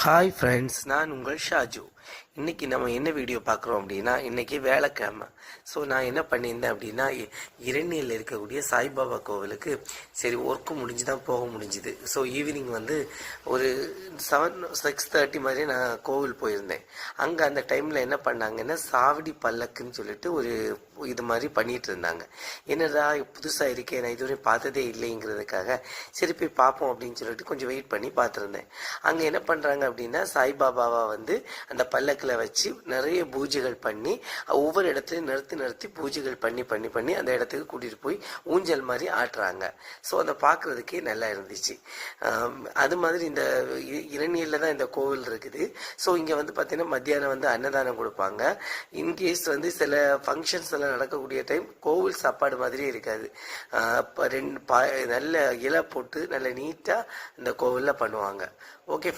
Hi friends, நான் உங்கள் ஷாஜு. இன்றைக்கி நம்ம என்ன வீடியோ பார்க்குறோம் அப்படின்னா, இன்றைக்கி வேலைக்கிழமை. ஸோ நான் என்ன பண்ணியிருந்தேன் அப்படின்னா, இரணியில் இருக்கக்கூடிய சாய்பாபா கோவிலுக்கு சரி ஒர்க்கு முடிஞ்சு தான் போக முடிஞ்சுது. ஸோ ஈவினிங் ஒரு 6:30 மாதிரி நான் கோவில் போயிருந்தேன். அங்கே அந்த டைமில் என்ன பண்ணாங்கன்னா, சாவடி பல்லக்குன்னு சொல்லிட்டு ஒரு இது மாதிரி பண்ணிகிட்டு இருந்தாங்க. என்னடா புதுசாக இருக்கே, நான் இதுவரை பார்த்ததே இல்லைங்கிறதுக்காக சரி போய் பார்ப்போம் அப்படின்னு சொல்லிட்டு கொஞ்சம் வெயிட் பண்ணி பார்த்துருந்தேன். அங்கே என்ன பண்ணுறாங்க அப்படின்னா, சாய்பாபாவை அந்த பல்லக்கில் வச்சு நிறைய பூஜைகள் பண்ணி ஒவ்வொரு இடத்துலையும் நிறுத்தி பூஜைகள் பண்ணி பண்ணி பண்ணி அந்த இடத்துக்கு கூட்டிகிட்டு போய் ஊஞ்சல் மாதிரி ஆட்டுறாங்க. ஸோ அதை பார்க்குறதுக்கே நல்லா இருந்துச்சு. அது மாதிரி இந்த இரணியில் தான் இந்த கோவில் இருக்குது. ஸோ இங்கே பார்த்தீங்கன்னா மத்தியானம் அன்னதானம் கொடுப்பாங்க. இன்கேஸ் சில ஃபங்க்ஷன்ஸ் எல்லாம் நடக்கக்கூடிய டைம் கோவில் சாப்பாடு மாதிரியே இருக்காது. நல்ல இலை போட்டு நல்ல நீட்டாக இந்த கோவிலில் பண்ணுவாங்க. Okay friends.